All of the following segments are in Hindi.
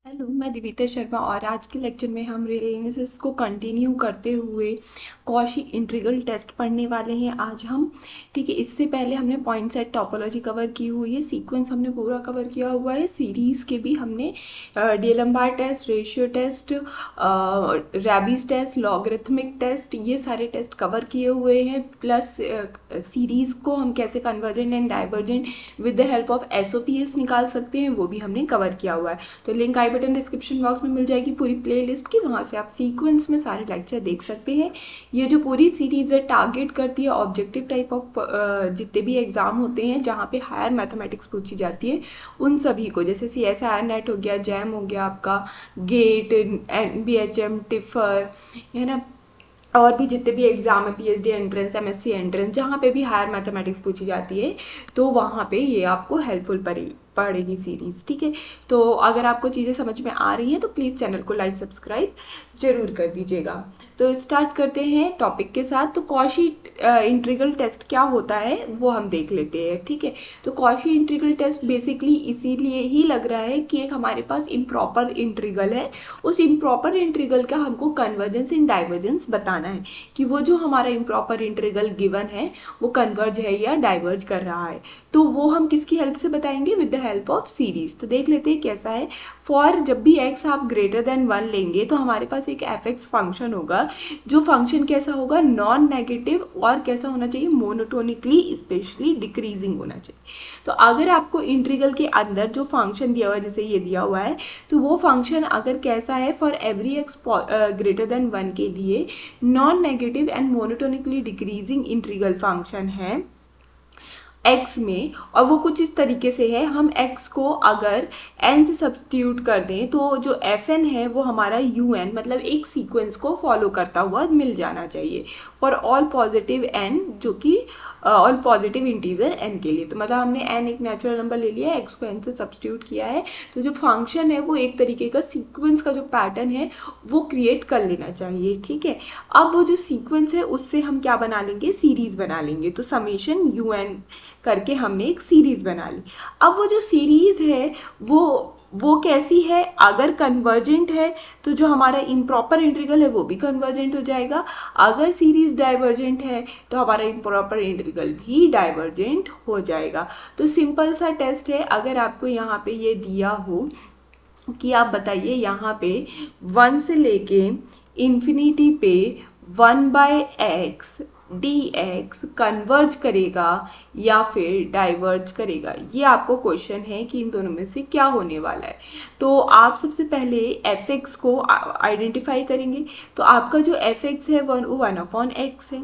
हेलो, मैं दिविता शर्मा और आज के लेक्चर में हम रियल एनालिसिस को कंटिन्यू करते हुए कॉशी इंटीग्रल टेस्ट पढ़ने वाले हैं आज हम। ठीक है, इससे पहले हमने पॉइंट सेट टोपोलॉजी कवर की हुई है, सीक्वेंस हमने पूरा कवर किया हुआ है, सीरीज़ के भी हमने DLMR test, ratio test, Raabe's test, logarithmic test, ये सारे टेस्ट कवर किए हुए हैं। प्लस सीरीज़ को हम कैसे convergent and divergent with the help of SOPS निकाल सकते हैं, वो भी हमने कवर किया हुआ है। तो लिंक आई बटन डिस्क्रिप्शन बॉक्स में मिल जाएगी पूरी प्लेलिस्ट की, वहाँ से आप सीक्वेंस में सारे लेक्चर देख सकते हैं। ये जो पूरी सीरीज है टारगेट करती है ऑब्जेक्टिव टाइप ऑफ जितने भी एग्जाम होते हैं जहाँ पे हायर मैथमेटिक्स पूछी जाती है उन सभी को, जैसे CSIR नेट हो गया, जैम हो गया, आपका गेट, NBHM, टिफर, है ना, और भी जितने भी एग्जाम है, PhD एंट्रेंस, MSc एंट्रेंस, जहाँ पे भी हायर मैथमेटिक्स पूछी जाती है तो वहाँ पे ये आपको हेल्पफुल पड़ेगी सीरीज़। ठीक है, तो अगर आपको चीज़ें समझ में आ रही हैं तो प्लीज़ चैनल को लाइक सब्सक्राइब ज़रूर कर दीजिएगा। तो स्टार्ट करते हैं टॉपिक के साथ। तो कॉशी इंटीग्रल टेस्ट क्या होता है वो हम देख लेते हैं। ठीक है, तो कॉशी इंटीग्रल टेस्ट बेसिकली इसीलिए ही लग रहा है कि एक हमारे पास इम्प्रॉपर इंटीग्रल है, उस इम्प्रॉपर इंटीग्रल का हमको कन्वर्जेंस इन डाइवर्जेंस बताना है कि वो जो हमारा इम्प्रॉपर इंटीग्रल गिवन है वो कन्वर्ज है या डाइवर्ज कर रहा है। तो वो हम किसकी हेल्प से बताएंगे? With the help of series. तो देख लेते हैं कैसा है। फॉर जब भी x आप ग्रेटर देन 1 लेंगे तो हमारे पास एक fx फंक्शन होगा, जो फंक्शन कैसा होगा? नॉन नेगेटिव और कैसा होना चाहिए? मोनोटोनिकली स्पेशली डिक्रीजिंग होना चाहिए। तो अगर आपको इंटीग्रल के अंदर जो फंक्शन दिया हुआ है, जैसे ये दिया हुआ है, तो वो फंक्शन अगर कैसा है? For every x greater then 1 के लिए non negative and monotonically decreasing integral function है x में, और वो कुछ इस तरीके से है, हम x को अगर n से सब्स्टिट्यूट कर दें तो जो fn है वो हमारा un मतलब एक सीक्वेंस को फॉलो करता हुआ मिल जाना चाहिए फॉर ऑल पॉजिटिव n, जो कि ऑल पॉजिटिव इंटीजर n के लिए। तो मतलब हमने n एक नेचुरल नंबर ले लिया है, x को n से सब्स्टिट्यूट किया है, तो जो फंक्शन है वो एक तरीके का सीक्वेंस का जो पैटर्न है वो क्रिएट कर लेना चाहिए। ठीक है, अब वो जो सीक्वेंस है उससे हम क्या बना लेंगे? सीरीज बना लेंगे। तो समेशन un करके हमने एक सीरीज बना ली। अब वो जो सीरीज है वो कैसी है? अगर कन्वर्जेंट है तो जो हमारा इम्प्रॉपर इंटीग्रल है वो भी कन्वर्जेंट हो जाएगा। अगर सीरीज डाइवर्जेंट है तो हमारा इम्प्रॉपर इंटीग्रल भी डाइवर्जेंट हो जाएगा। तो सिंपल सा टेस्ट है। अगर आपको यहाँ पे ये दिया हो कि आप बताइए यहाँ पे 1 से लेके इन्फिनिटी पे 1/x dx कन्वर्ज करेगा या फिर डाइवर्ज करेगा, ये आपको क्वेश्चन है कि इन दोनों में से क्या होने वाला है। तो आप सबसे पहले fx को आइडेंटिफाई करेंगे। तो आपका जो fx है 1/x है।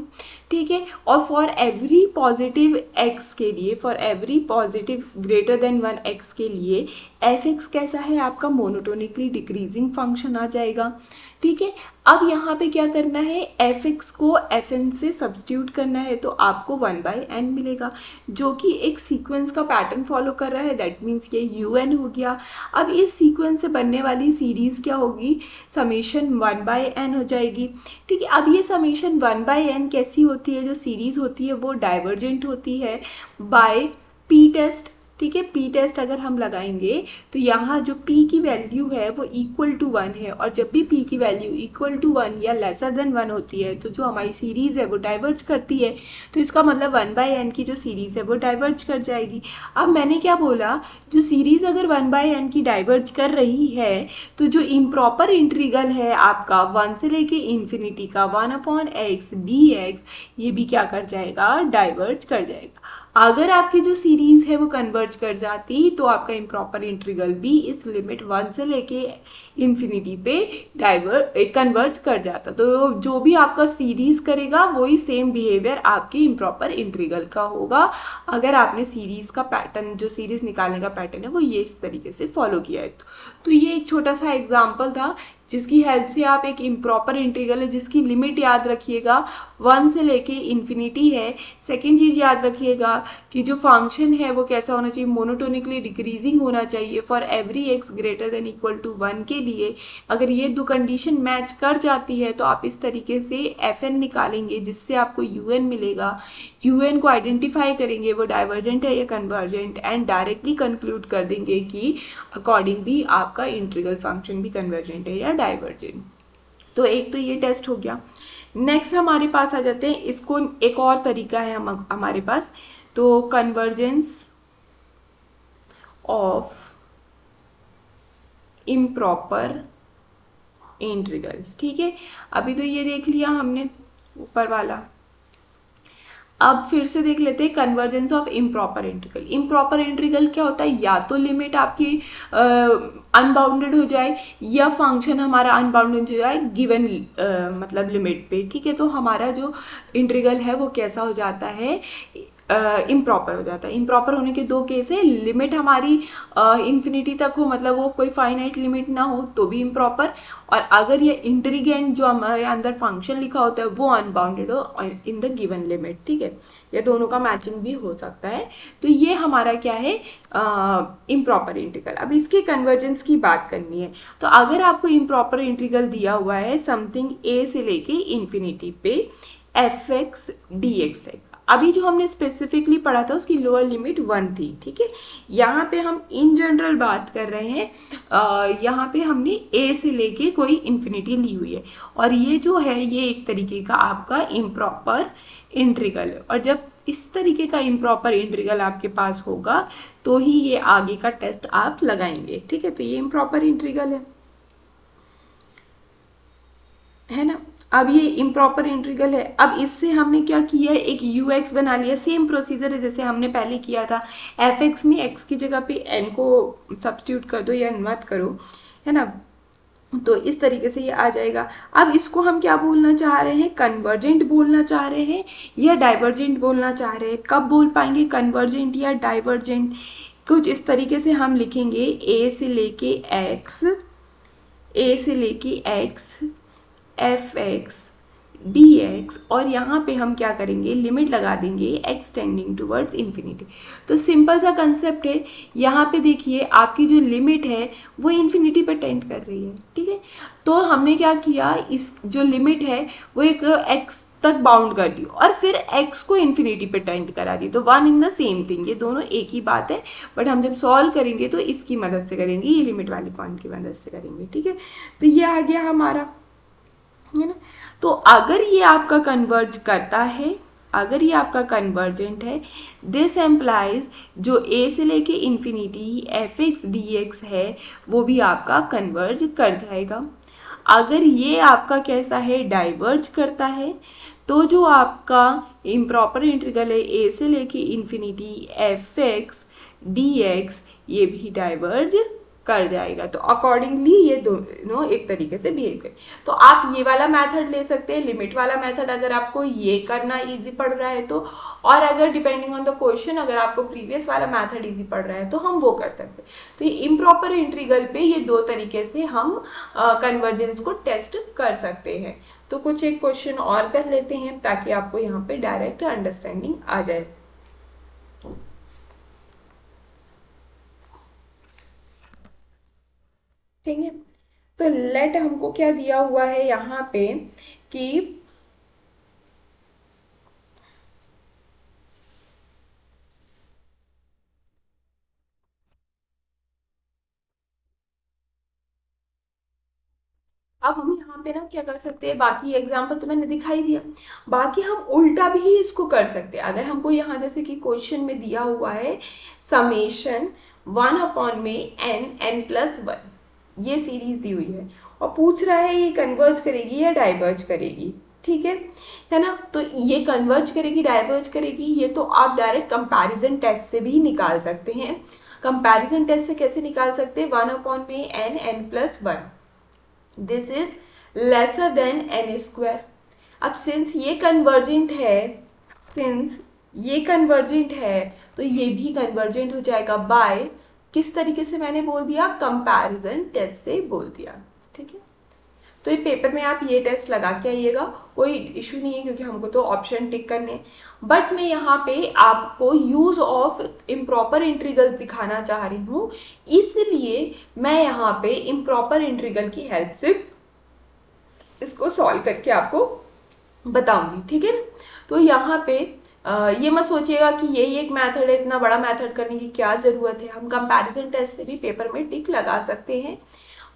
ठीक है, और फॉर एवरी पॉजिटिव x के लिए, for every positive greater than 1x के लिए fx कैसा है? आपका मोनोटोनिकली डिक्रीजिंग फंक्शन आ जाएगा। ठीक है, अब यहाँ पे क्या करना है? fx को fn से सब्स्टिट्यूट करना है, तो आपको 1/n मिलेगा जो कि एक सीक्वेंस का पैटर्न फॉलो कर रहा है, दैट मीन्स ये un हो गया। अब इस सीक्वेंस से बनने वाली सीरीज क्या होगी? समेशन 1/n हो जाएगी। ठीक है, अब ये समेशन 1/n कैसी होती है? जो सीरीज होती है वो डाइवर्जेंट होती है बाय p टेस्ट। ठीक है, p टेस्ट अगर हम लगाएंगे तो यहाँ जो p की वैल्यू है वो इक्वल टू 1 है, और जब भी p की वैल्यू इक्वल टू 1 या लेसर देन 1 होती है तो जो हमारी सीरीज़ है वो डाइवर्ज करती है। तो इसका मतलब 1/n की जो सीरीज़ है वो डाइवर्ज कर जाएगी। अब मैंने क्या बोला? जो सीरीज़ अगर 1/n की डाइवर्ज कर रही है तो जो इम्प्रॉपर इंटीग्रल है आपका 1 से लेके इन्फिनिटी का 1/x dx, ये भी क्या कर जाएगा? डाइवर्ज कर जाएगा। अगर आपकी जो सीरीज है वो कन्वर्ज कर जाती तो आपका इम्प्रॉपर इंटीग्रल भी इस लिमिट 1 से लेके इन्फिनिटी पे कन्वर्ज कर जाता। तो जो भी आपका सीरीज करेगा वही सेम बिहेवियर आपके इम्प्रॉपर इंटीग्रल का होगा, अगर आपने सीरीज का पैटर्न, जो सीरीज निकालने का पैटर्न है वो ये इस तरीके से फॉलो किया है। तो ये एक छोटा सा एग्जाम्पल था जिसकी हेल्प से आप एक इम्प्रॉपर इंटीग्रल है जिसकी लिमिट याद रखिएगा 1 से लेके इन्फिनिटी है। सेकेंड चीज़ याद रखिएगा कि जो फंक्शन है वो कैसा होना चाहिए, मोनोटोनिकली डिक्रीजिंग होना चाहिए for every x greater than equal to 1 के लिए। अगर ये दो कंडीशन मैच कर जाती है तो आप इस तरीके से fn निकालेंगे जिससे आपको un मिलेगा। un को आइडेंटिफाई करेंगे वो डाइवर्जेंट है या कन्वर्जेंट, एंड डायरेक्टली कंक्लूड कर देंगे कि अकॉर्डिंगली आपका इंटीग्रल फंक्शन भी कन्वर्जेंट है या डाइवर्जेंट। तो एक तो ये टेस्ट हो गया। नेक्स्ट हमारे पास आ जाते हैं, इसको एक और तरीका है हमारे पास, तो कन्वर्जेंस ऑफ इम्प्रॉपर इंटीग्रल। ठीक है, अभी तो ये देख लिया हमने ऊपर वाला। अब फिर से देख लेते हैं convergence of improper integral. Improper integral क्या होता है, या तो लिमिट आपकी अनबाउंडेड हो जाए या फंक्शन हमारा अनबाउंडेड हो जाए गिवन मतलब लिमिट पे। ठीक है, तो हमारा जो इंटीग्रल है वो कैसा हो जाता है, इम्प्रॉपर हो जाता है। इम्प्रॉपर होने के दो केस है, लिमिट हमारी इन्फिनिटी तक हो, मतलब वो कोई फाइनाइट लिमिट ना हो तो भी इम्प्रॉपर, और अगर ये इंटीग्रेंड जो हमारे अंदर फंक्शन लिखा होता है वो अनबाउंडेड हो इन द गिवन लिमिट। ठीक है, ये दोनों का मैचिंग भी हो सकता है। तो ये हमारा क्या है, इम्प्रॉपर इंटीग्रल। अब इसके कन्वर्जेंस की बात करनी है, तो अगर आपको इम्प्रॉपर इंटीग्रल दिया हुआ है समथिंग a से लेके इन्फिनिटी पे fx dx टाइप, अभी जो हमने स्पेसिफिकली पढ़ा था उसकी लोअर लिमिट 1 थी। ठीक है, यहाँ पे हम इन जनरल बात कर रहे हैं, यहाँ पे हमने a से लेके कोई इन्फिनिटी ली हुई है, और ये जो है ये एक तरीके का आपका इम्प्रॉपर इंटीग्रल है। और जब इस तरीके का इम्प्रॉपर इंटीग्रल आपके पास होगा तो ही ये आगे का टेस्ट आप लगाएंगे। ठीक है, तो ये इम्प्रॉपर इंटीग्रल है ना। अब ये इम्प्रॉपर इंटीग्रल है। अब इससे हमने क्या किया है, एक ux बना लिया। सेम प्रोसीजर है जैसे हमने पहले किया था, fx में x की जगह पे n को सब्स्टिट्यूट कर दो या मत करो, है ना। तो इस तरीके से ये आ जाएगा। अब इसको हम क्या बोलना चाह रहे हैं, कन्वर्जेंट बोलना चाह रहे हैं या डाइवर्जेंट बोलना चाह रहे हैं। कब बोल पाएंगे कन्वर्जेंट या डाइवर्जेंट, कुछ इस तरीके से हम लिखेंगे a से लेके x fx dx, और यहाँ पे हम क्या करेंगे, लिमिट लगा देंगे x टेंडिंग टूवर्ड्स इन्फिनिटी। तो सिंपल सा कंसेप्ट है, यहाँ पे देखिए आपकी जो लिमिट है वो इन्फिनिटी पर टेंड कर रही है। ठीक है, तो हमने क्या किया, इस जो लिमिट है वो एक x तक बाउंड कर दी और फिर x को इन्फिनिटी पे टेंड करा दी। तो one in the same thing, ये दोनों एक ही बात है, बट हम जब सॉल्व करेंगे तो इसकी मदद से करेंगे, ये लिमिट वाली पॉइंट की मदद से करेंगे। ठीक है, तो ये आ गया हमारा, है ना। तो अगर ये आपका कन्वर्ज करता है, अगर ये आपका कन्वर्जेंट है, दिस एम्प्लाइज जो a से लेके इन्फिनिटी fx dx है वो भी आपका कन्वर्ज कर जाएगा। अगर ये आपका कैसा है, डाइवर्ज करता है, तो जो आपका इम्प्रॉपर इंटीग्रल है a से लेके इन्फिनिटी fx dx ये भी डाइवर्ज कर जाएगा। तो अकॉर्डिंगली ये दोनों एक तरीके से बिहेव करें। तो आप ये वाला मेथड ले सकते हैं, लिमिट वाला मेथड, अगर आपको ये करना इजी पड़ रहा है तो, और अगर डिपेंडिंग ऑन द क्वेश्चन अगर आपको प्रीवियस वाला मेथड इजी पड़ रहा है तो हम वो कर सकते हैं। तो ये इम्प्रॉपर इंटीग्रल पे ये दो तरीके से हम कन्वर्जेंस को टेस्ट कर सकते हैं। तो कुछ एक क्वेश्चन और कर लेते हैं ताकि आपको यहाँ पे डायरेक्ट अंडरस्टैंडिंग आ जाए। ठीक है, तो लेट हमको क्या दिया हुआ है यहाँ पे कि अब हम यहाँ पे ना क्या कर सकते हैं, बाकी एग्जाम्पल तो मैंने दिखाई दिया, बाकी हम उल्टा भी इसको कर सकते हैं। अगर हमको यहाँ जैसे कि क्वेश्चन में दिया हुआ है समेशन 1 में n+1, ये सीरीज दी हुई है और पूछ रहा है ये कन्वर्ज करेगी या डाइवर्ज करेगी। ठीक है ना। तो ये कन्वर्ज करेगी डाइवर्ज करेगी ये तो आप डायरेक्ट कंपैरिजन टेस्ट से भी निकाल सकते हैं। कंपैरिजन टेस्ट से कैसे निकाल सकते हैं, 1 में n+1 this is lesser than n²। अब सिंस ये कन्वर्जेंट है तो ये भी कन्वर्जेंट हो जाएगा बाय किस तरीके से मैंने बोल दिया, कंपैरिजन टेस्ट से बोल दिया। ठीक है, तो ये पेपर में आप ये टेस्ट लगा के आइएगा, कोई इशू नहीं है क्योंकि हमको तो ऑप्शन टिक करने। बट मैं यहाँ पे आपको यूज ऑफ इम्प्रॉपर इंट्रीगल दिखाना चाह रही हूँ, इसलिए मैं यहाँ पे इम्प्रॉपर इंट्रीगल की हेल्प से इसको सॉल्व करके आपको बताऊंगी, ठीक है ना। तो यहाँ पे ये मत सोचिएगा कि यही एक मेथड है, इतना बड़ा मेथड करने की क्या ज़रूरत है। हम कंपैरिजन टेस्ट से भी पेपर में टिक लगा सकते हैं,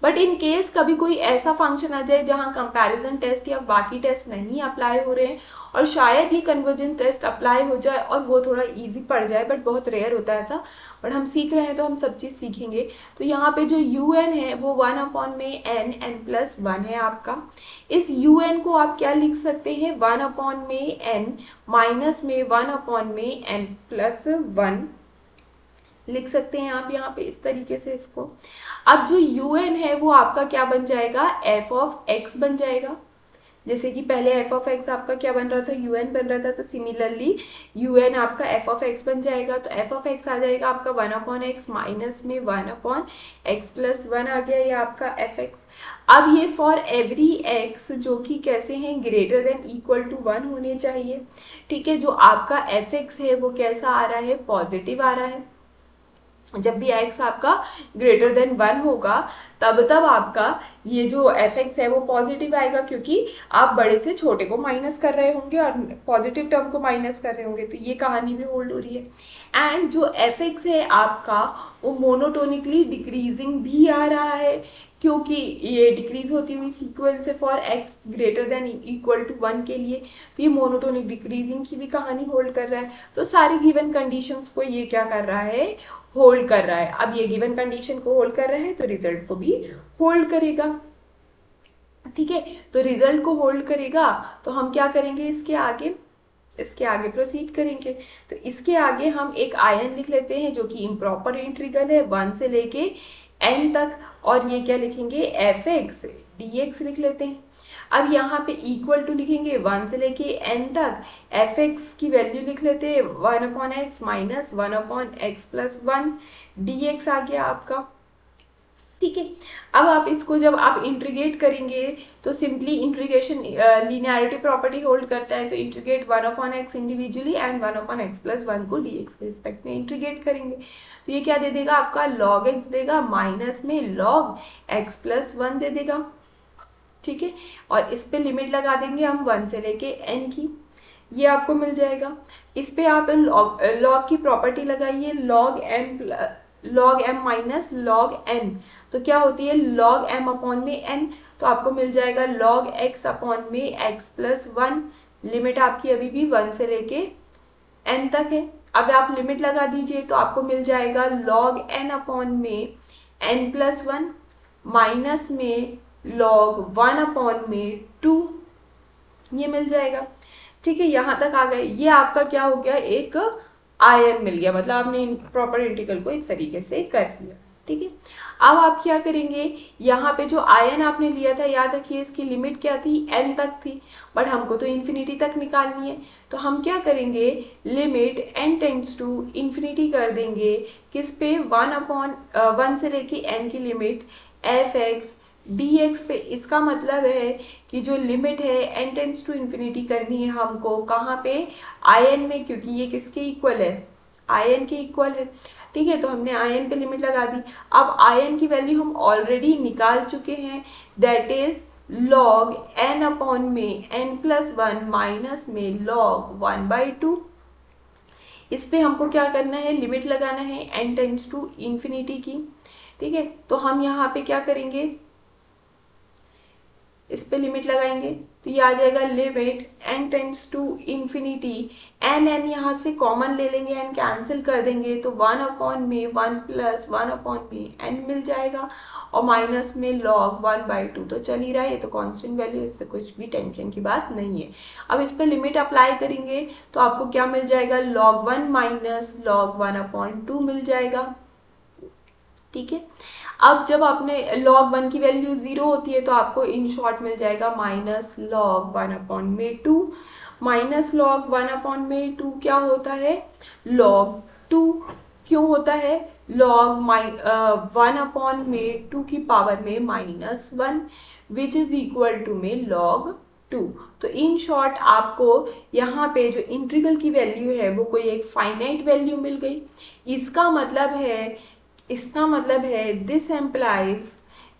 बट इन केस कभी कोई ऐसा फंक्शन आ जाए जहाँ कंपैरिजन टेस्ट या बाकी टेस्ट नहीं अप्लाई हो रहे हैं और शायद ये कन्वर्जन टेस्ट अप्लाई हो जाए और वो थोड़ा इजी पड़ जाए, बट बहुत रेयर होता है ऐसा, बट हम सीख रहे हैं तो हम सब चीज़ सीखेंगे। तो यहाँ पे जो un है वो 1/n है आपका। इस un को आप क्या लिख सकते हैं, 1/n माइनस में 1/n+1 लिख सकते हैं आप यहाँ पे इस तरीके से इसको। अब जो un है वो आपका क्या बन जाएगा, f(x) बन जाएगा। जैसे कि पहले f(x) आपका क्या बन रहा था, un बन रहा था, तो सिमिलरली un आपका f(x) बन जाएगा। तो f(x) आ जाएगा आपका 1/x माइनस में 1/x+1 आ गया ये आपका fx। अब ये फॉर एवरी x जो कि कैसे हैं, ग्रेटर देन इक्वल टू 1 होने चाहिए, ठीक है। जो आपका fx है वो कैसा आ रहा है, पॉजिटिव आ रहा है। जब भी x आपका ग्रेटर देन 1 होगा तब आपका ये जो fx है वो पॉजिटिव आएगा, क्योंकि आप बड़े से छोटे को माइनस कर रहे होंगे और पॉजिटिव टर्म को माइनस कर रहे होंगे, तो ये कहानी भी होल्ड हो रही है। एंड जो fx है आपका वो मोनोटोनिकली डिक्रीजिंग भी आ रहा है, क्योंकि ये डिक्रीज होती हुई सीक्वेंस है for x greater than equal to 1 के लिए, तो ये मोनोटोनिक डिक्रीजिंग की भी कहानी होल्ड कर रहा है। तो सारी गिवन कंडीशंस को ये क्या कर रहा है, होल्ड कर रहा है। अब ये गिवन कंडीशन को होल्ड कर रहा है तो रिजल्ट को भी होल्ड करेगा, ठीक है। तो रिजल्ट को होल्ड करेगा तो हम क्या करेंगे, इसके आगे प्रोसीड करेंगे। तो इसके आगे हम एक आयन लिख लेते हैं जो कि इम्प्रॉपर इंट्रीगल है 1 से लेके n तक, और ये क्या लिखेंगे, fx dx लिख लेते हैं। अब यहाँ पे इक्वल टू लिखेंगे 1 से लेके n तक, fx की वैल्यू लिख लेते हैं 1/x माइनस 1/x+1 dx आ गया आपका, ठीक है। अब आप इसको जब आप इंटीग्रेट करेंगे तो simply integration linearity property hold करता है, तो integrate 1/x individually and 1/x+1 को dx के रिस्पेक्ट में इंटीग्रेट करेंगे। तो ये क्या दे देगा आपका, log x देगा माइनस में log x+1 दे देगा, ठीक है। और इस पे लिमिट लगा देंगे हम 1 से लेके n की, ये आपको मिल जाएगा। इस पे आप log की प्रॉपर्टी लगाइए, log m minus log n, तो क्या होती है log m अपॉन में n, तो आपको मिल जाएगा log x अपॉन में x+1। लिमिट आपकी अभी भी 1 से लेके n तक है। अब आप लिमिट लगा दीजिए तो आपको मिल जाएगा log n अपॉन में n+1 माइनस में log 1 अपॉन में 2, ये मिल जाएगा, ठीक है। यहाँ तक आ गए। ये आपका क्या हो गया, एक आयन मिल गया, मतलब आपने प्रॉपर इंटीग्रल को इस तरीके से कर लिया, ठीक है। अब आप क्या करेंगे, यहाँ पे जो आयन आपने लिया था, याद रखिए इसकी लिमिट क्या थी, n तक थी, बट हमको तो इन्फिनिटी तक निकालनी है। तो हम क्या करेंगे, limit n tends to infinity कर देंगे, किस पे, 1 से लेके n की लिमिट fx dx पे। इसका मतलब है कि जो लिमिट है n टेंड्स टू इन्फिनिटी करनी है हमको, कहाँ पे, आयन में, क्योंकि ये किसके इक्वल है, आयन के इक्वल है, ठीक है। तो हमने आयन पे लिमिट लगा दी। अब आयन की वैल्यू हम ऑलरेडी निकाल चुके हैं, that is log n upon में n+1 माइनस में log 1/2। इस पे हमको क्या करना है, लिमिट लगाना है n टेंड्स टू इन्फिनिटी की, ठीक है। तो हम यहाँ पे क्या करेंगे, इस पे लिमिट लगाएंगे तो ये आ जाएगा limit n tends to infinity, n यहाँ से कॉमन ले लेंगे, n कैंसिल कर देंगे तो 1 अपॉन में 1 प्लस 1 अपॉन में n मिल जाएगा, और माइनस में log 1/2 तो चल ही रहा है, ये तो कांस्टेंट वैल्यू, इससे कुछ भी टेंशन की बात नहीं है। अब इस पर लिमिट अप्लाई करेंगे तो आपको क्या मिल जाएगा, log 1 माइनस log 1/2 मिल जाएगा, ठीक है। अब जब आपने log 1 की वैल्यू 0 होती है तो आपको इन शॉर्ट मिल जाएगा माइनस log 1/2। माइनस log 1/2 क्या होता है, log 2 क्यों होता है, log 1 अपॉन में 2 की पावर में -1 विच इज इक्वल टू में log 2। तो इन शॉर्ट आपको यहाँ पे जो इंटीग्रल की वैल्यू है वो कोई एक फाइनाइट वैल्यू मिल गई। इसका मतलब है दिस एम्प्लाइज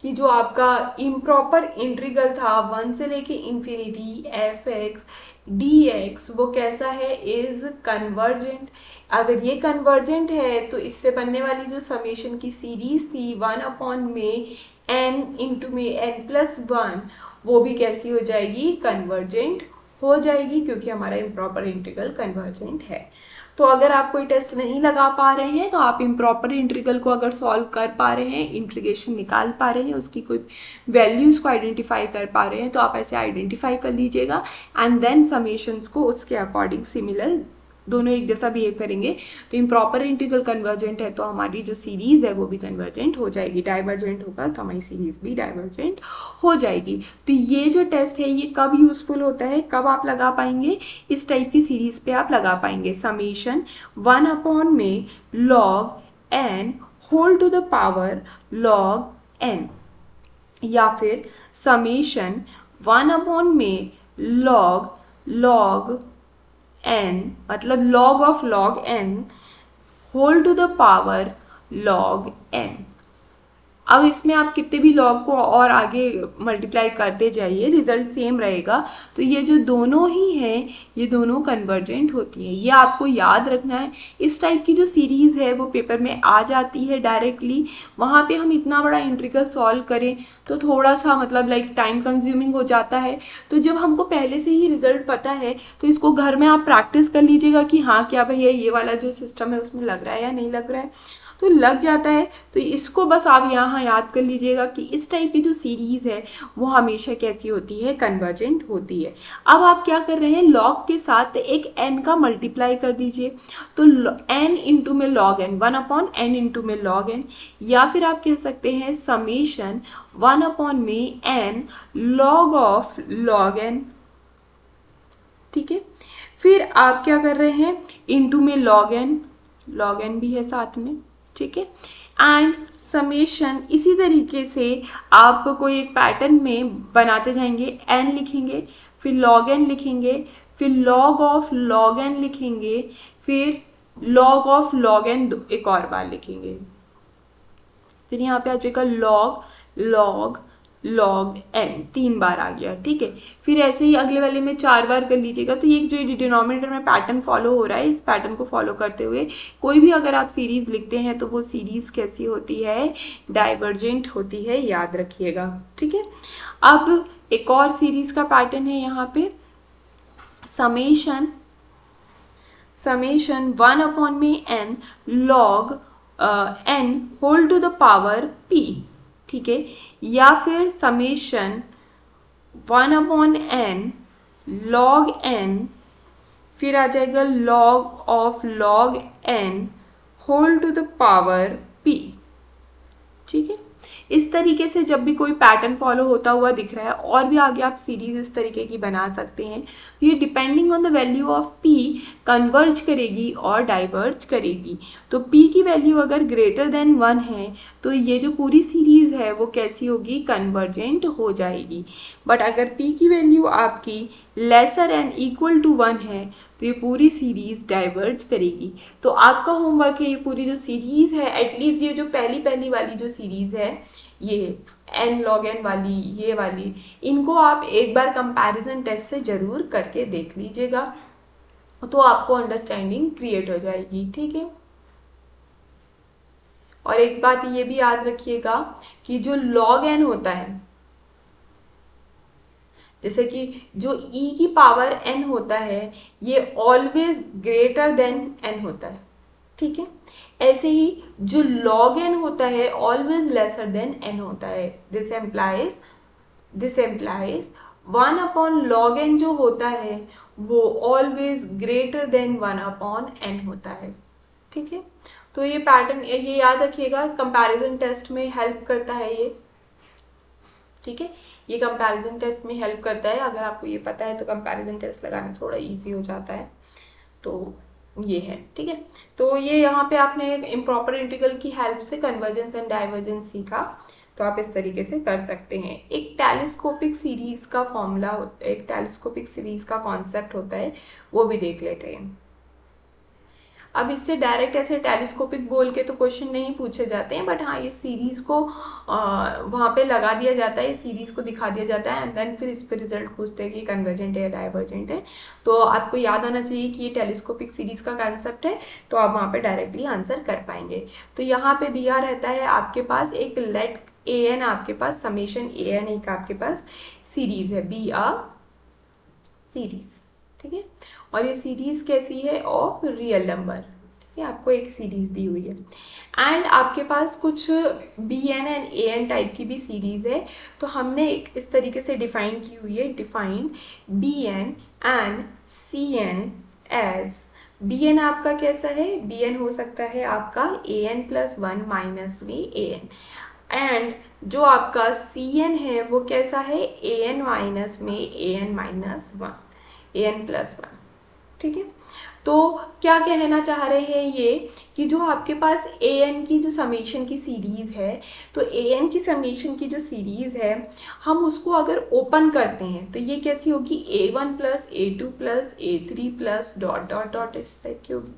कि जो आपका इम्प्रॉपर इंटीग्रल था 1 से लेके infinity F x D x वो कैसा है, इज कन्वर्जेंट। अगर ये कन्वर्जेंट है तो इससे बनने वाली जो समेशन की सीरीज थी 1 अपॉन में n इंटू में n+1 वो भी कैसी हो जाएगी, कन्वर्जेंट हो जाएगी, क्योंकि हमारा इम्प्रॉपर इंटीग्रल कन्वर्जेंट है। तो अगर आप कोई टेस्ट नहीं लगा पा रहे हैं तो आप इम्प्रॉपर इंटीग्रल को अगर सॉल्व कर पा रहे हैं, इंटीग्रेशन निकाल पा रहे हैं, उसकी कोई वैल्यूज़ को आइडेंटिफाई कर पा रहे हैं, तो आप ऐसे आइडेंटिफाई कर लीजिएगा एंड देन समेशंस को उसके अकॉर्डिंग सिमिलर दोनों एक जैसा बिहेव करेंगे। तो इम्प्रॉपर इंटीग्रल कन्वर्जेंट है तो हमारी जो सीरीज है वो भी कन्वर्जेंट हो जाएगी, डाइवर्जेंट होगा तो हमारी सीरीज भी डाइवर्जेंट हो जाएगी। तो ये जो टेस्ट है ये कब यूजफुल होता है, कब आप लगा पाएंगे, इस टाइप की सीरीज पे आप लगा पाएंगे। समेशन 1 अपॉन में log n whole to the power log n, या फिर समेशन 1 अपॉन में log n मतलब log of log n whole to the power log n। अब इसमें आप कितने भी log को और आगे मल्टीप्लाई करते जाइए, रिजल्ट सेम रहेगा। तो ये जो दोनों ही हैं ये दोनों कन्वर्जेंट होती हैं, ये आपको याद रखना है। इस टाइप की जो सीरीज़ है वो पेपर में आ जाती है डायरेक्टली, वहाँ पे हम इतना बड़ा इंटीग्रल सॉल्व करें तो थोड़ा सा मतलब लाइक टाइम कंज्यूमिंग हो जाता है। तो जब हमको पहले से ही रिजल्ट पता है तो इसको घर में आप प्रैक्टिस कर लीजिएगा कि हाँ क्या भैया ये वाला जो सिस्टम है उसमें लग रहा है या नहीं लग रहा है, तो लग जाता है। तो इसको बस आप यहाँ याद कर लीजिएगा कि इस टाइप की जो सीरीज़ है वो हमेशा कैसी होती है, कन्वर्जेंट होती है। अब आप क्या कर रहे हैं, लॉग के साथ एक n का मल्टीप्लाई कर दीजिए, तो n इंटू में log n, 1 upon n into में log n, या फिर आप कह सकते हैं समेशन 1 अपॉन में n log of log n। ठीक है, फिर आप क्या कर रहे हैं, इंटू में log n भी है साथ में। ठीक है, एंड समेशन इसी तरीके से आप कोई एक पैटर्न में बनाते जाएंगे, n लिखेंगे, फिर log n लिखेंगे, फिर log ऑफ log n लिखेंगे, फिर log ऑफ log n एक और बार लिखेंगे, फिर यहाँ पे आ जाएगा log n 3 बार आ गया। ठीक है, फिर ऐसे ही अगले वाले में 4 बार कर लीजिएगा। तो ये जो डिनोमिनेटर में पैटर्न फॉलो हो रहा है, इस पैटर्न को फॉलो करते हुए कोई भी अगर आप सीरीज लिखते हैं तो वो सीरीज कैसी होती है, डाइवर्जेंट होती है, याद रखिएगा। ठीक है, अब एक और सीरीज का पैटर्न है यहाँ पे, समेशन 1 अपॉन में n log n whole to the power p। ठीक है, या फिर summation 1 upon n log n, फिर आ जाएगा log of log n whole to the power p। ठीक है, इस तरीके से जब भी कोई पैटर्न फॉलो होता हुआ दिख रहा है, और भी आगे आप सीरीज इस तरीके की बना सकते हैं। तो ये depending on the value of p converge करेगी और डाइवर्ज करेगी। तो p की वैल्यू अगर ग्रेटर देन 1 है तो ये जो पूरी सीरीज है वो कैसी होगी, कन्वर्जेंट हो जाएगी। बट अगर p की वैल्यू आपकी लेसर एंड इक्वल टू 1 है तो ये पूरी सीरीज डाइवर्ज करेगी। तो आपका होमवर्क है ये पूरी जो सीरीज है, एटलीस्ट ये जो पहली वाली जो सीरीज है, ये n log n वाली, ये वाली, इनको आप एक बार कंपैरिजन टेस्ट से जरूर करके देख लीजिएगा, तो आपको अंडरस्टैंडिंग क्रिएट हो जाएगी। ठीक है, और एक बात ये भी याद रखिएगा कि जो log n होता है, जैसे कि जो e की पावर n होता है ये ऑलवेज ग्रेटर देन n होता है। ठीक है, ऐसे ही जो log n होता है ऑलवेज लेसर देन n होता है। This implies 1 upon log n जो होता है वो always greater than 1 upon n होता है। ठीक है, तो ये पैटर्न ये याद रखिएगा, कंपैरिजन टेस्ट में हेल्प करता है ये। ठीक है, ये कंपैरिजन टेस्ट में हेल्प करता है। अगर आपको ये पता है तो कंपैरिजन टेस्ट लगाना थोड़ा इजी हो जाता है। तो ये है, ठीक है। तो ये यहाँ पे आपने एक इम्प्रॉपर इंटीग्रल की हेल्प से कन्वर्जेंस एंड डाइवर्जेंस सीखा, तो आप इस तरीके से कर सकते हैं। एक टेलीस्कोपिक सीरीज का फॉर्मूला होता है, एक टेलीस्कोपिक सीरीज का कॉन्सेप्ट होता है, वो भी देख लेते हैं। अब इससे डायरेक्ट ऐसे टेलीस्कोपिक बोल के तो क्वेश्चन नहीं पूछे जाते हैं, बट हाँ, ये सीरीज को वहाँ पे लगा दिया जाता है, सीरीज को दिखा दिया जाता है, एंड देन फिर इस पर रिजल्ट पूछते हैं कि कन्वर्जेंट है या डाइवर्जेंट है। तो आपको याद आना चाहिए कि ये टेलीस्कोपिक सीरीज का कंसेप्ट है, तो आप वहाँ पे डायरेक्टली आंसर कर पाएंगे। तो यहाँ पे दिया रहता है आपके पास एक लेट ए एन, आपके पास समेशन ए एन एक आपके पास सीरीज है, बी आ सीरीज, ठीक है। और ये सीरीज कैसी है? ऑफ रियल नंबर, ठीक है। आपको एक सीरीज दी हुई है एंड आपके पास कुछ b n and a n type की भी सीरीज है। तो हमने एक इस तरीके से डिफाइन की हुई है, define b n and c n as, b n आपका कैसा है? बी एन हो सकता है आपका a n plus one minus में ए एन, एंड जो आपका सी एन है वो कैसा है? ए एन माइनस में a N minus one, A n plus one, ठीक है। तो क्या कहना चाह रहे हैं ये कि जो आपके पास ए एन की जो समेशन की सीरीज़ है, तो ए एन की समेशन की जो सीरीज़ है, हम उसको अगर ओपन करते हैं तो ये कैसी होगी? A one plus a two plus a three plus dot dot dot इस टाइप की होगी।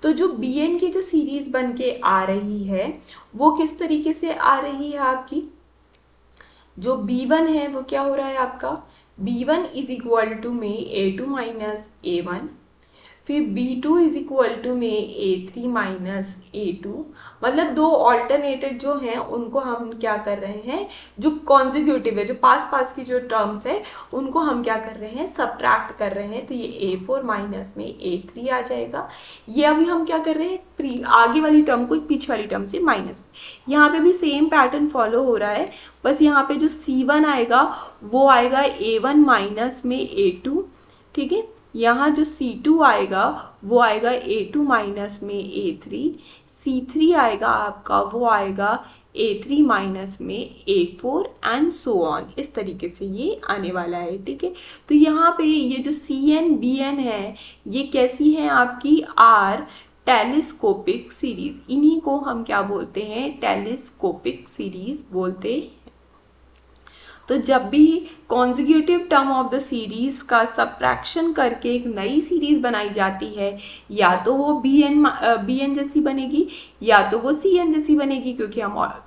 तो जो बी एन की जो सीरीज़ बन के आ रही है वो किस तरीके से आ रही है आपकी? जो बी वन है वो क्या हो रहा है आपका? B one is equal to में a two minus a one, फिर B2 इज इक्वल टू में A3 माइनस A2, मतलब दो ऑल्टरनेटेड जो हैं उनको हम क्या कर रहे हैं? जो कॉन्जिक्यूटिव है, जो पास पास की जो टर्म्स है उनको हम क्या कर रहे हैं? सब्ट्रैक्ट कर रहे हैं। तो ये A4 माइनस में A3 आ जाएगा। ये अभी हम क्या कर रहे हैं? आगे वाली टर्म को पीछे वाली टर्म से माइनस। यहाँ पे भी सेम पैटर्न फॉलो हो रहा है, बस यहाँ पे जो C1 आएगा वो आएगा A1 माइनस में A2, ठीक है। यहाँ जो C2 आएगा वो आएगा A2 माइनस में A3, C3 आएगा आपका वो आएगा A3 माइनस में A4 एंड सो ऑन। इस तरीके से ये आने वाला है, ठीक है। तो यहाँ पे ये जो CN BN है ये कैसी है आपकी? आर टेलीस्कोपिक सीरीज, इन्हीं को हम क्या बोलते हैं? टेलीस्कोपिक सीरीज बोलते हैं। तो जब भी consecutive term of the series का सब्ट्रैक्शन करके एक नई सीरीज बनाई जाती है, या तो वो बी एन जैसी बनेगी या तो वो सी एन जैसी बनेगी, क्योंकि हम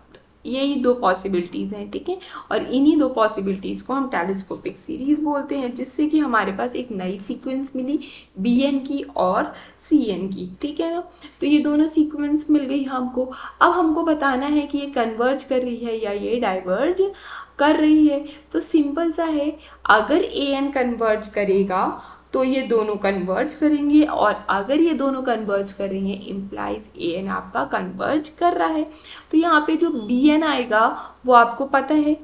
यही दो पॉसिबिलिटीज़ हैं, ठीक है। और इन्हीं दो पॉसिबिलिटीज़ को हम टेलीस्कोपिक सीरीज बोलते हैं, जिससे कि हमारे पास एक नई सीक्वेंस मिली बी एन की और सी एन की, ठीक है ना। तो ये दोनों सीक्वेंस मिल गई हमको। अब हमको बताना है कि ये कन्वर्ज कर रही है या ये डाइवर्ज कर रही है। तो सिंपल सा है, अगर ए एन कन्वर्ज करेगा तो ये दोनों कन्वर्ज करेंगे, और अगर ये दोनों कन्वर्ज कर रही हैं इम्प्लाइज ए एन आपका कन्वर्ज कर रहा है। तो यहाँ पे जो बी एन आएगा वो आपको पता है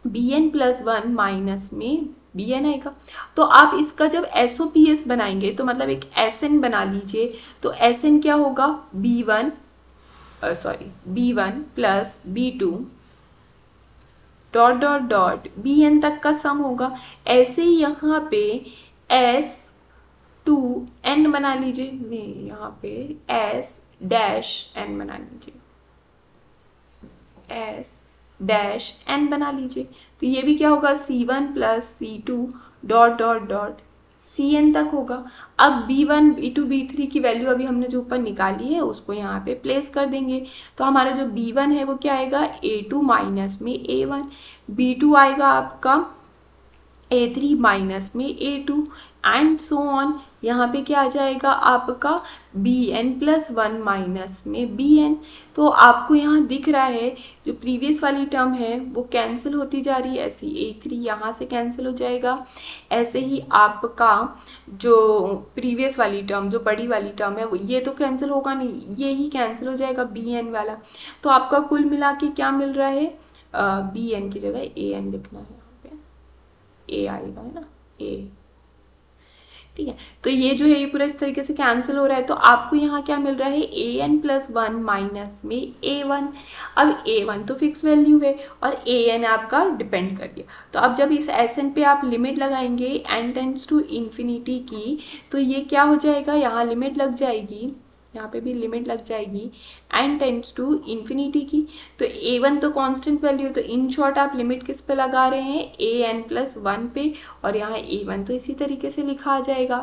b n plus one minus में बी एन आएगा। तो आप इसका जब एस ओ पी एस बनाएंगे तो मतलब एक एस एन बना लीजिए। तो एस एन क्या होगा? B one plus b two dot dot dot b n तक का सम होगा। ऐसे ही यहाँ पे एस टू एन बना लीजिए, नहीं यहाँ पे एस डैश एन बना लीजिए, एस डैश एन बना लीजिए। तो ये भी क्या होगा? C1 plus C2 dot dot dot Cn तक होगा। अब B1 B2 B3 की वैल्यू अभी हमने जो ऊपर निकाली है उसको यहाँ पे प्लेस कर देंगे। तो हमारा जो B1 है वो क्या आएगा? A2 माइनस में A1, B2 आएगा आपका A3 माइनस में A2 एंड सो ऑन। यहाँ पे क्या आ जाएगा आपका? Bn प्लस वन माइनस में Bn। तो आपको यहाँ दिख रहा है जो प्रीवियस वाली टर्म है वो कैंसिल होती जा रही है, ऐसे A3 यहाँ से कैंसिल हो जाएगा। ऐसे ही आपका जो प्रीवियस वाली टर्म, जो बड़ी वाली टर्म है वो ये तो कैंसिल होगा नहीं, ये ही कैंसिल हो जाएगा Bn वाला। तो आपका कुल मिला के क्या मिल रहा है? Bn की जगह An लिखना है, यहाँ पे A आएगा, है ना, A, ठीक है। तो ये जो है ये पूरा इस तरीके से कैंसिल हो रहा है, तो आपको यहाँ क्या मिल रहा है, an+1 माइनस में a1। अब a1 तो फिक्स वैल्यू है और an आपका डिपेंड कर गया। तो अब जब इस Sn पे आप लिमिट लगाएंगे n टेंड्स टू इन्फिनिटी की, तो ये क्या हो जाएगा, यहाँ लिमिट लग जाएगी, यहाँ पे भी लिमिट लग जाएगी n टेंड्स टू इन्फिनिटी की। तो a1 तो कांस्टेंट वैल्यू, तो इन शॉर्ट आप लिमिट किस पे लगा रहे हैं, an+1 पे, और यहाँ a1 तो इसी तरीके से लिखा आ जाएगा।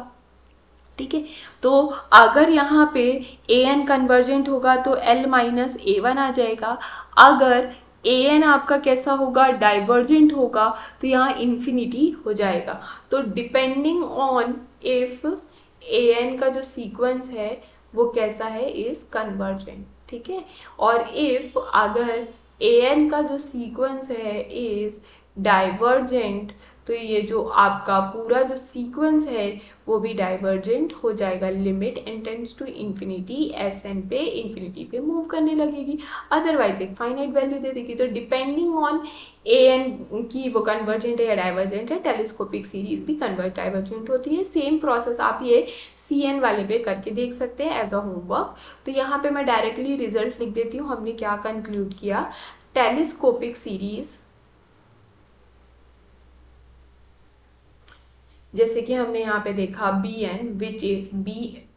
ठीक है, तो अगर यहाँ पे an कन्वर्जेंट होगा तो l माइनस a1 आ जाएगा। अगर an आपका कैसा होगा, डाइवर्जेंट होगा, तो यहाँ इन्फिनिटी हो जाएगा। तो डिपेंडिंग ऑन इफ an का जो सीक्वेंस है वो कैसा है, इज कन्वर्जेंट। ठीक है, और इफ अगर an का जो सीक्वेंस है इज डाइवर्जेंट, तो ये जो आपका पूरा जो सीक्वेंस है वो भी डाइवर्जेंट हो जाएगा। Limit n tends to infinity Sn पे इन्फिनिटी पे मूव करने लगेगी, अदरवाइज एक फाइनाइट वैल्यू दे देगी। तो डिपेंडिंग ऑन an की वो कन्वर्जेंट है या डाइवर्जेंट है, टेलीस्कोपिक सीरीज भी कन्वर्ट डाइवर्जेंट होती है। सेम प्रोसेस आप ये Cn वाले पे करके देख सकते हैं एज अ होमवर्क। तो यहाँ पे मैं डायरेक्टली रिजल्ट लिख देती हूँ। हमने क्या कंक्लूड किया, टेलीस्कोपिक सीरीज, जैसे कि हमने यहाँ पे देखा bn which is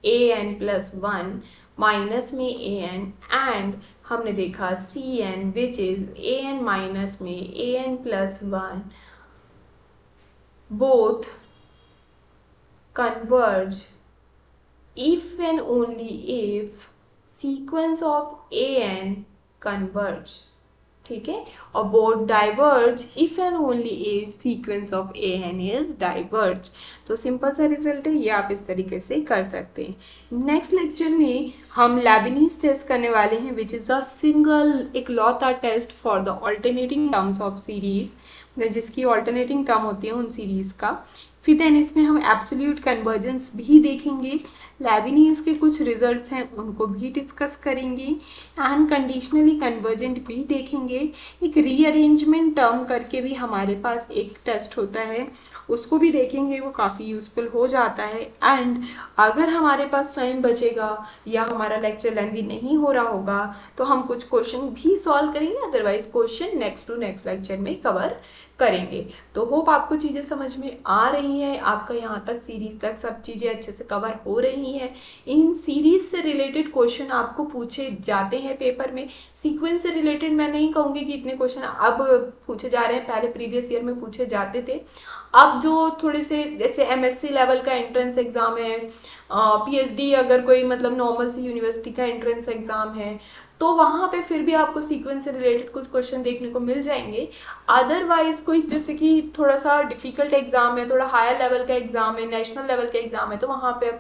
an+1 minus में an, एंड हमने देखा cn which is an minus में an+1, both converge if and only if sequence of an converge। ठीक है, और both diverge if and only if sequence of an is diverge. तो सिंपल सा रिजल्ट है, ये आप इस तरीके से कर सकते हैं। नेक्स्ट लेक्चर में हम लेबनीज टेस्ट करने वाले हैं, विच इज़ अ सिंगल इकलौता test for the alternating terms of series, जिसकी ऑल्टरनेटिंग टर्म होती है उन सीरीज का। फिर देन इसमें हम एब्सोल्यूट कन्वर्जेंस भी देखेंगे, लेबनीज के कुछ रिजल्ट्स हैं उनको भी डिस्कस करेंगे, एंड कंडीशनली कन्वर्जेंट भी देखेंगे। एक रीअरेंजमेंट टर्म करके भी हमारे पास एक टेस्ट होता है, उसको भी देखेंगे, वो काफ़ी यूज़फुल हो जाता है। एंड अगर हमारे पास टाइम बचेगा या हमारा लेक्चर लेंदी नहीं हो रहा होगा तो हम कुछ क्वेश्चन भी सॉल्व करेंगे, otherwise question next to next lecture में कवर करेंगे। तो होप आपको चीज़ें समझ में आ रही हैं, आपका यहाँ तक सीरीज तक सब चीज़ें अच्छे से कवर हो रही हैं। इन सीरीज से रिलेटेड क्वेश्चन आपको पूछे जाते हैं पेपर में। सीक्वेंस से रिलेटेड मैं नहीं कहूँगी कि इतने क्वेश्चन अब पूछे जा रहे हैं, पहले प्रीवियस ईयर में पूछे जाते थे। अब जो थोड़े से जैसे MSc लेवल का एंट्रेंस एग्ज़ाम है, PhD अगर कोई मतलब नॉर्मल सी यूनिवर्सिटी का एंट्रेंस एग्ज़ाम है, तो वहाँ पे फिर भी आपको सीक्वेंस से रिलेटेड कुछ क्वेश्चन देखने को मिल जाएंगे। अदरवाइज कोई जैसे कि थोड़ा सा डिफ़िकल्ट एग्ज़ाम है, थोड़ा हायर लेवल का एग्ज़ाम है, नेशनल लेवल का एग्ज़ाम है, तो वहाँ पे अब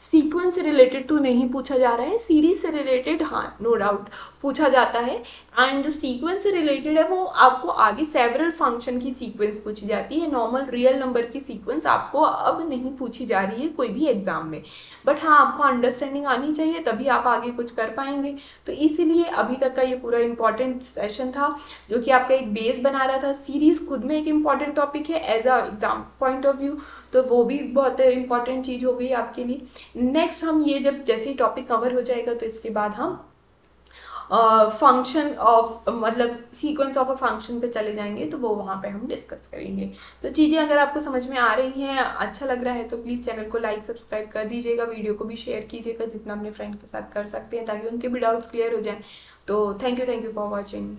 सीक्वेंस से रिलेटेड तो नहीं पूछा जा रहा है, सीरीज से रिलेटेड हाँ नो डाउट पूछा जाता है। एंड जो सीक्वेंस से रिलेटेड है वो आपको आगे सेवरल फंक्शन की सीक्वेंस पूछी जाती है, नॉर्मल रियल नंबर की सीक्वेंस आपको अब नहीं पूछी जा रही है कोई भी एग्जाम में। बट हाँ, आपको अंडरस्टैंडिंग आनी चाहिए, तभी आप आगे कुछ कर पाएंगे। तो इसीलिए अभी तक का ये पूरा इंपॉर्टेंट सेशन था जो कि आपका एक बेस बना रहा था। सीरीज खुद में एक इम्पॉर्टेंट टॉपिक है as a exam point of view, तो वो भी बहुत इंपॉर्टेंट चीज़ हो गई आपके लिए। नेक्स्ट हम ये जब जैसे ही टॉपिक कवर हो जाएगा तो इसके बाद हम फंक्शन ऑफ मतलब सीक्वेंस ऑफ अ फंक्शन पे चले जाएंगे, तो वो वहाँ पे हम डिस्कस करेंगे। तो चीज़ें अगर आपको समझ में आ रही हैं, अच्छा लग रहा है, तो प्लीज़ चैनल को लाइक सब्सक्राइब कर दीजिएगा, वीडियो को भी शेयर कीजिएगा जितना अपने फ्रेंड के साथ कर सकते हैं, ताकि उनके भी डाउट्स क्लियर हो जाएं। तो थैंक यू फॉर वॉचिंग।